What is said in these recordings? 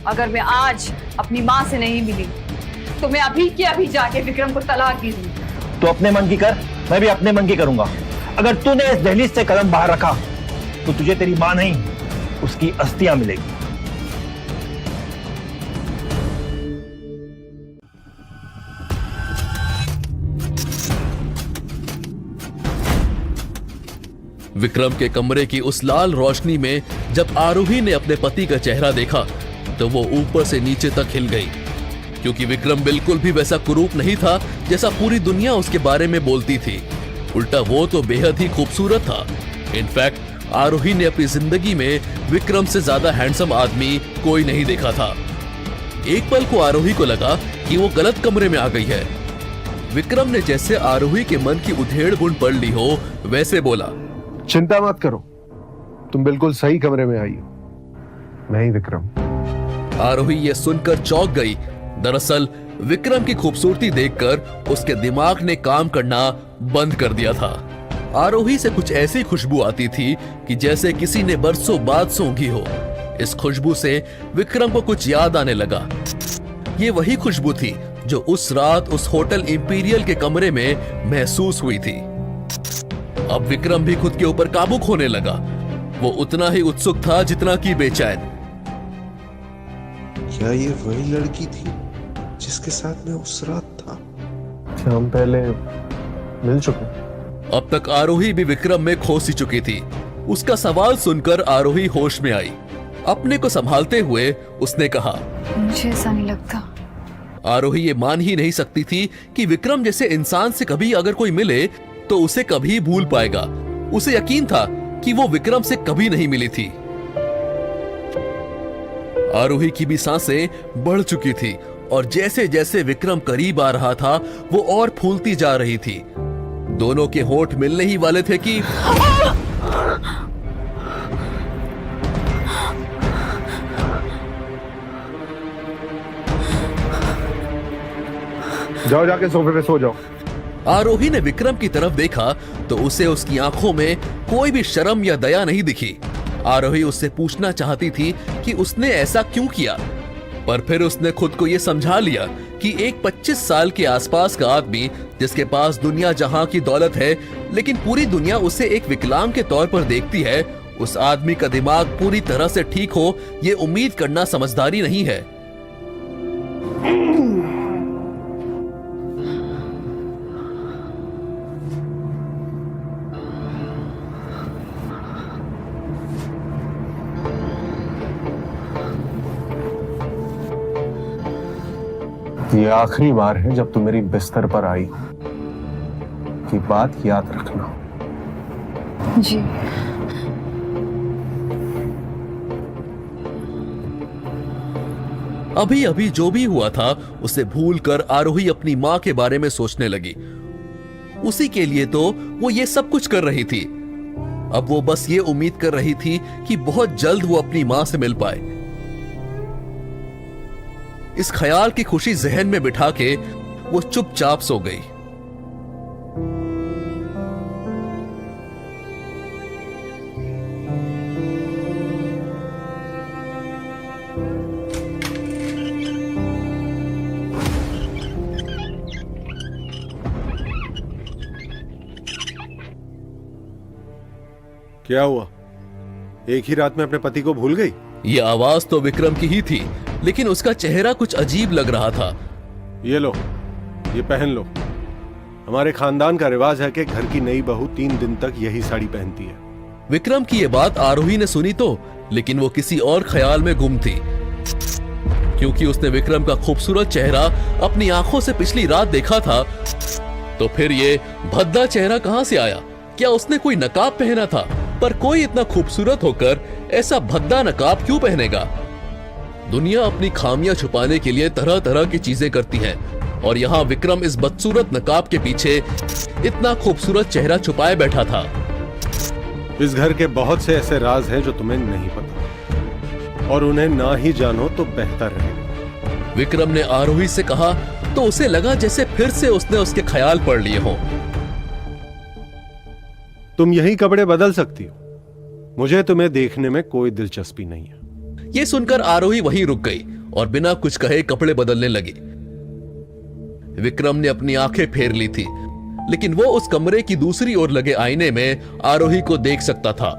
अगर मैं आज अपनी माँ से नहीं मिली तो मैं अभी के अभी जाके विक्रम को तलाक दे दूंगी। तो अपने मन की कर, मैं भी अपने मन की करूंगा। अगर तूने इस दहलीज से कदम बाहर रखा तो तुझे तेरी मां नहीं, उसकी अस्थियां मिलेगी। विक्रम के कमरे की उस लाल रोशनी में जब आरोही ने अपने पति का चेहरा देखा तो वो ऊपर से नीचे तक हिल गई, क्योंकि विक्रम बिल्कुल भी वैसा कुरूप नहीं था जैसा पूरी दुनिया उसके बारे में बोलती थी। उल्टा वो तो बेहद ही खूबसूरत था। इनफैक्ट आरोही ने अपनी जिंदगी में विक्रम से ज्यादा हैंडसम आदमी कोई नहीं देखा था। एक पल को आरोही को लगा कि वो गलत कमरे में आ गई है। विक्रम ने जैसे आरोही के मन की उधेड़ बुन पढ़ ली हो वैसे बोला, चिंता मत करो, तुम बिल्कुल सही कमरे में आई हो, मैं ही विक्रम। आरोही ये सुनकर चौंक गई। दरअसल विक्रम की खूबसूरती देखकर उसके दिमाग ने काम करना बंद कर दिया था। आरोही से कुछ ऐसी खुशबू आती थी कि जैसे किसी ने बरसों बाद सूंघी हो। इस खुशबू से विक्रम को कुछ याद आने लगा। ये वही खुशबू थी जो उस रात उस होटल इंपीरियल के कमरे में महसूस हुई थी। अब विक्रम भी खुद के ऊपर काबू खोने लगा। वो उतना ही उत्सुक था जितना कि बेचैन। क्या ये वही लड़की थी जिसके साथ मैं उस रात था? क्या हम पहले मिल चुके? अब तक आरोही भी विक्रम में खोसी चुकी थी। उसका सवाल सुनकर आरोही होश में आई। अपने को संभालते हुए उसने कहा, मुझे ऐसा नहीं लगता। आरोही ये मान ही नहीं सकती थी कि विक्रम जैसे इंसान से कभी अगर कोई मिले तो उसे कभी भूल पाएगा। उसे यकीन था कि वो विक्रम से कभी नहीं मिली थी। आरोही की भी सांसें बढ़ चुकी थी और जैसे जैसे विक्रम करीब आ रहा था वो और फूलती जा रही थी। दोनों के होंठ मिलने ही वाले थे कि जाओ, जाके सोफे पे सो जाओ। आरोही ने विक्रम की तरफ देखा तो उसे उसकी आंखों में कोई भी शर्म या दया नहीं दिखी। आरोही उससे पूछना चाहती थी कि उसने ऐसा क्यों किया, पर फिर उसने खुद को यह समझा लिया कि एक 25 साल के आसपास का आदमी जिसके पास दुनिया जहां की दौलत है लेकिन पूरी दुनिया उसे एक विकलांग के तौर पर देखती है, उस आदमी का दिमाग पूरी तरह से ठीक हो ये उम्मीद करना समझदारी नहीं है। ये आखिरी बार है जब तुम मेरी बिस्तर पर आई हो, कि बात याद रखना। जी। अभी अभी जो भी हुआ था उसे भूलकर आरोही अपनी मां के बारे में सोचने लगी। उसी के लिए तो वो ये सब कुछ कर रही थी। अब वो बस ये उम्मीद कर रही थी कि बहुत जल्द वो अपनी मां से मिल पाए। इस ख्याल की खुशी जहन में बिठा के वो चुपचाप सो गई। क्या हुआ? एक ही रात में अपने पति को भूल गई? ये आवाज तो विक्रम की ही थी, लेकिन उसका चेहरा कुछ अजीब लग रहा था। ये लो, ये पहन लो। हमारे खानदान का रिवाज है कि घर की नई बहू 3 दिन तक यही साड़ी पहनती है। विक्रम की ये बात आरोही ने सुनी तो, लेकिन वो किसी और ख्याल में गुम थी, क्योंकि उसने विक्रम का खूबसूरत चेहरा अपनी आंखों से पिछली रात देखा था। तो फिर ये भद्दा चेहरा कहां से आया? क्या उसने कोई नकाब पहना था? पर कोई इतना खूबसूरत होकर ऐसा भद्दा नकाब क्यों पहनेगा? दुनिया अपनी खामियां छुपाने के लिए तरह तरह की चीजें करती है, और यहाँ विक्रम इस बदसूरत नकाब के पीछे इतना खूबसूरत चेहरा छुपाए बैठा था। इस घर के बहुत से ऐसे राज हैं जो तुम्हें नहीं पता, और उन्हें ना ही जानो तो बेहतर रहेगा। विक्रम ने आरोही से कहा तो उसे लगा जैसे फिर से उसने उसके ख्याल पढ़ लिए हों। तुम यही कपड़े बदल सकती हो, मुझे तुम्हें देखने में कोई दिलचस्पी नहीं है। ये सुनकर आरोही वहीं रुक गई और बिना कुछ कहे कपड़े बदलने लगी। विक्रम ने अपनी आंखें फेर ली थी, लेकिन वो उस कमरे की दूसरी ओर लगे आईने में आरोही को देख सकता था।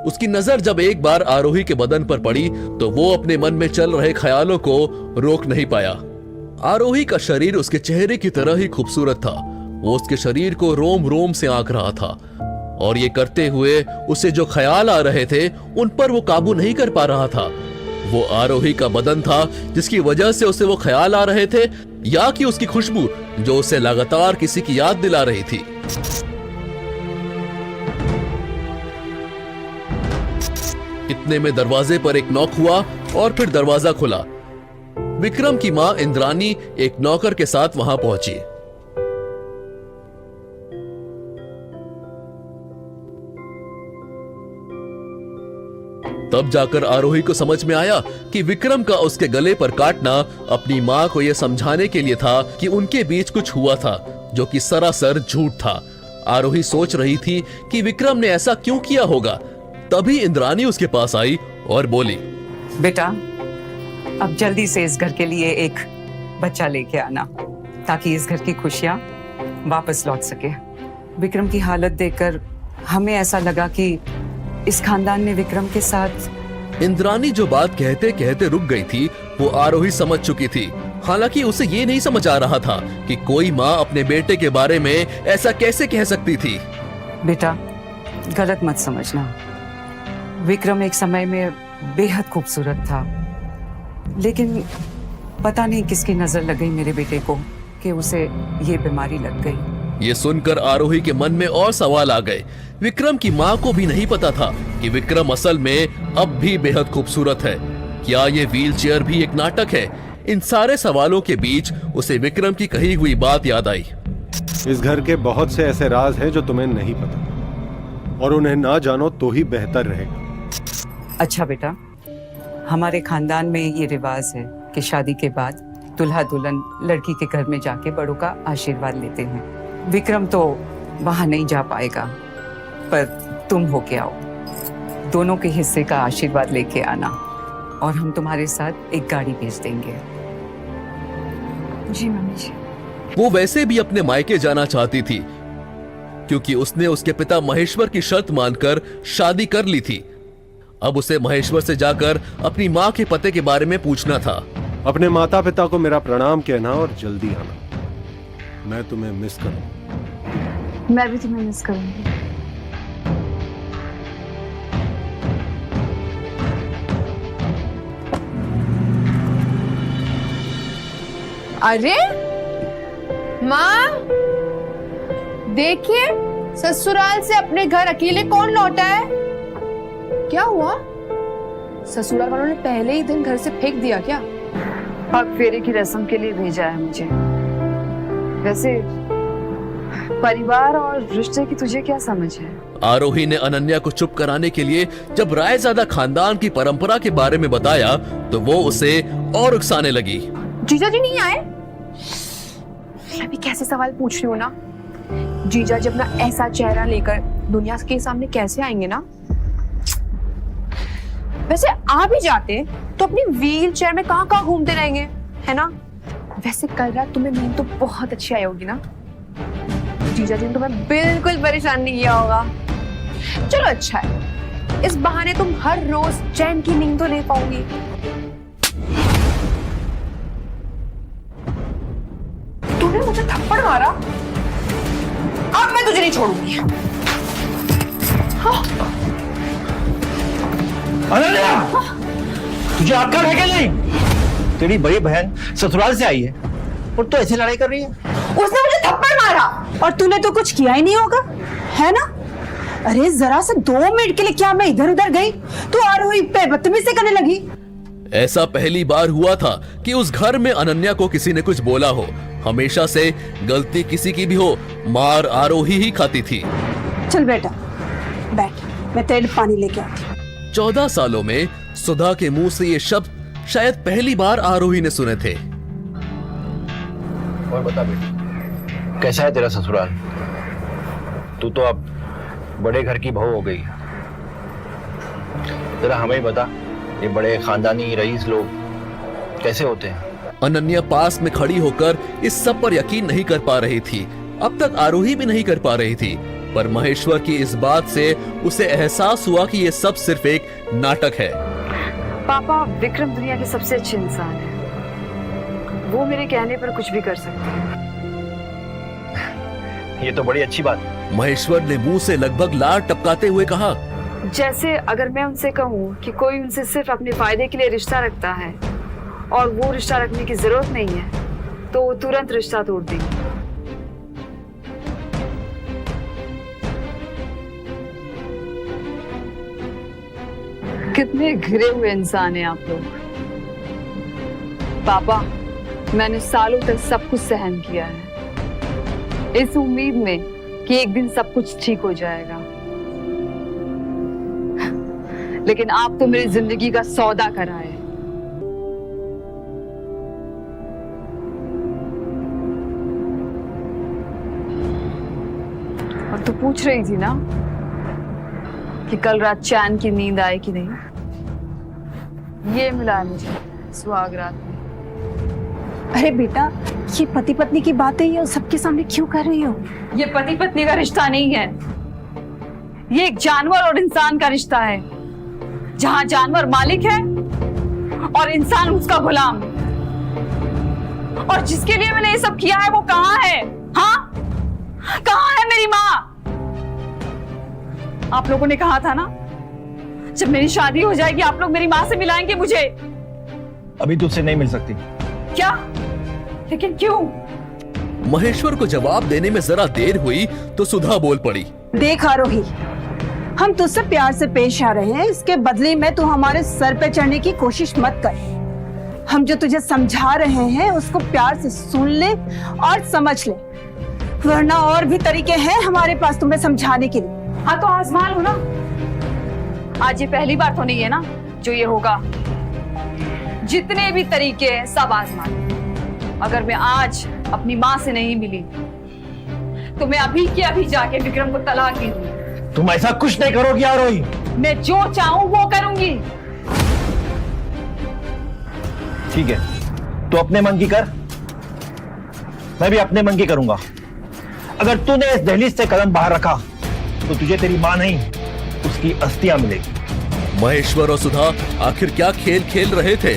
उसकी नजर जब एक बार आरोही के बदन पर पड़ी तो वो अपने मन में चल रहे ख्यालों को रोक नहीं पाया। आरोही का शरीर उसके चेहरे की तरह ही खूबसूरत था। वो उसके शरीर को रोम रोम से आंक रहा था और ये करते हुए उसे जो ख्याल आ रहे थे उन पर वो काबू नहीं कर पा रहा था। वो आरोही का बदन था जिसकी वजह से उसे वो ख्याल आ रहे थे, या कि उसकी खुशबू जो उसे लगातार किसी की याद दिला रही थी। इतने में दरवाजे पर एक नॉक हुआ और फिर दरवाजा खुला। विक्रम की मां इंद्रानी एक नौकर के साथ वहां पहुंची। तब जाकर आरोही को समझ में आया कि विक्रम का उसके गले पर काटना अपनी मां को यह समझाने के लिए था कि उनके बीच कुछ हुआ था, जो कि सरासर झूठ था। आरोही सोच रही थी कि विक्रम ने ऐसा क्यों किया होगा। तभी इंद्रानी उसके पास आई और बोली, बेटा, अब जल्दी से इस घर के लिए एक बच्चा लेके आना, ताकि इस घर की खुशियां वापस लौट सके। विक्रम की हालत देखकर हमें ऐसा लगा कि इस खानदान में विक्रम के साथ। इंद्रानी जो बात कहते कहते रुक गई थी, वो आरोही समझ चुकी थी। हालांकि उसे ये नहीं समझ आ रहा था कि कोई माँ अपने बेटे के बारे में ऐसा कैसे कह सकती थी। बेटा, गलत मत समझना। विक्रम एक समय में बेहद खूबसूरत था, लेकिन पता नहीं किसकी नजर लग गई मेरे बेटे को कि उसे ये बीमारी लग गई। ये सुनकर आरोही के मन में और सवाल आ गए। विक्रम की माँ को भी नहीं पता था कि विक्रम असल में अब भी बेहद खूबसूरत है। क्या ये व्हीलचेयर भी एक नाटक है? इन सारे सवालों के बीच उसे विक्रम की कही हुई बात याद आई। इस घर के बहुत से ऐसे राज हैं जो तुम्हें नहीं पता, और उन्हें ना जानो तो ही बेहतर रहेगा। अच्छा बेटा, हमारे खानदान में ये रिवाज है कि शादी के बाद दुल्हा दुल्हन लड़की के घर में जाके बड़ों का आशीर्वाद लेते हैं। विक्रम तो वहां नहीं जा पाएगा, पर तुम होके आओ, दोनों के हिस्से का आशीर्वाद लेके आना, और हम तुम्हारे साथ एक गाड़ी भेज देंगे। जी मम्मी जी। वो वैसे भी अपने मायके जाना चाहती थी, क्योंकि उसने उसके पिता महेश्वर की शर्त मानकर शादी कर ली थी। अब उसे महेश्वर से जाकर अपनी माँ के पते के बारे में पूछना था। अपने माता पिता को मेरा प्रणाम कहना और जल्दी आना। मैं तुम्हें मिस करूंगा। मैं भी तुम्हें मिस करूंगी। अरे माँ, देखिए ससुराल से अपने घर अकेले कौन लौटा है? क्या हुआ? ससुराल वालों ने पहले ही दिन घर से फेंक दिया क्या? पग फेरे की रस्म के लिए भेजा है मुझे। वैसे परिवार और रिश्ते की तुझे क्या समझ है? आरोही ने अनन्या को चुप कराने के लिए जब रायजादा खानदान की परंपरा के बारे में बताया तो वो उसे और उकसाने लगी। जीजा जी नहीं आए? मैं भी कैसे सवाल पूछ रही हूँ ना। जीजा जी अपना ऐसा चेहरा लेकर दुनिया के सामने कैसे आएंगे ना? वैसे आ भी जाते तो अपनी व्हील चेयर में कहाँ कहाँ घूमते रहेंगे, है ना? वैसे कल रात तुम्हें नींद तो बहुत अच्छी आई होगी ना? जीजा जी ने तुम्हें बिल्कुल परेशान नहीं किया होगा। चलो अच्छा है, इस बहाने तुम हर रोज चैन की नींद तो ले पाओगी। तूने मुझे थप्पड़ मारा, अब मैं तुझे नहीं छोड़ूंगी। हाँ। अनन्या, तुझे अक्ल है क्या नहीं? तेरी बड़ी बहन ससुराल से आई है और तू ऐसे लड़ाई कर रही है। उसने मुझे थप्पड़ मारा और तूने तो कुछ किया ही नहीं होगा, है ना? अरे जरा से 2 मिनट के लिए क्या मैं इधर उधर गई तो आरोही पे बदतमीजी करने लगी। ऐसा पहली बार हुआ था कि उस घर में अनन्या को किसी ने कुछ बोला हो। हमेशा से गलती किसी की भी हो, मार आरोही ही खाती थी। चल बेटा बैठ, मैं तेरे लिए पानी लेके आती हूँ। 14 सालों में सुधा के मुंह से ये शब्द शायद पहली बार आरोही ने सुने थे। और बता बेटी, कैसा है तेरा ससुराल? तू तो अब बड़े घर की बहू हो गई। जरा हमें बता, ये बड़े खानदानी रईस लोग कैसे होते हैं? अनन्या पास में खड़ी होकर इस सब पर यकीन नहीं कर पा रही थी। अब तक आरोही भी नहीं कर पा रही थी, पर महेश्वर की इस बात से उसे एहसास हुआ कि ये सब सिर्फ एक नाटक है। पापा, विक्रम दुनिया के सबसे अच्छे इंसान है। वो मेरे कहने पर कुछ भी कर सकते हैं। ये तो बड़ी अच्छी बात। महेश्वर ने मुंह से लगभग लार टपकाते हुए कहा, जैसे अगर मैं उनसे कहूँ कि कोई उनसे सिर्फ अपने फायदे के लिए रिश्ता रखता है और वो रिश्ता रखने की जरूरत नहीं है, तो वो तुरंत रिश्ता तोड़ देंगे। कितने घिरे हुए इंसान हैं आप लोग। पापा, मैंने सालों तक सब कुछ सहन किया है, इस उम्मीद में कि एक दिन सब कुछ ठीक हो जाएगा। लेकिन आप तो मेरी जिंदगी का सौदा कराए। और तू पूछ रही थी ना कि कल रात चैन की नींद आए कि नहीं। ये मिला है मुझे सुहाग रात में। अरे बेटा, ये पति पत्नी की बातें ये सबके सामने क्यों कर रही हो? ये पति पत्नी का रिश्ता नहीं है, ये एक जानवर और इंसान का रिश्ता है, जहां जानवर मालिक है और इंसान उसका गुलाम। और जिसके लिए मैंने ये सब किया है वो कहाँ है? हाँ, कहाँ है मेरी माँ? आप लोगों ने कहा था ना, जब मेरी शादी हो जाएगी आप लोग मेरी माँ से मिलाएंगे मुझे। अभी तुझसे नहीं मिल सकती। क्या? लेकिन क्यों? महेश्वर को जवाब देने में जरा देर हुई तो सुधा बोल पड़ी, देख आरोही, हम तुझसे प्यार से पेश आ रहे हैं, इसके बदले में तू हमारे सर पे चढ़ने की कोशिश मत कर। हम जो तुझे समझा रहे हैं उसको प्यार से सुन ले और समझ ले, वरना और भी तरीके हैं हमारे पास तुम्हें समझाने के लिए। हाँ तो आजमा लो ना। आज ये पहली बार तो नहीं है ना जो ये होगा। जितने भी तरीके हैं सब आजमा लो। अगर मैं आज अपनी माँ से नहीं मिली तो मैं अभी के अभी जाके विक्रम को तलाक दे दूंगी। तुम ऐसा कुछ नहीं करोगी आरोही। मैं जो चाहूं वो करूंगी। ठीक है, तो अपने मन की कर, मैं भी अपने मन की करूंगा। अगर तूने इस दहलीज से कदम बाहर रखा तो तुझे तेरी मां नहीं उसकी अस्थियां मिलेगी। महेश्वर और सुधा आखिर क्या खेल खेल रहे थे?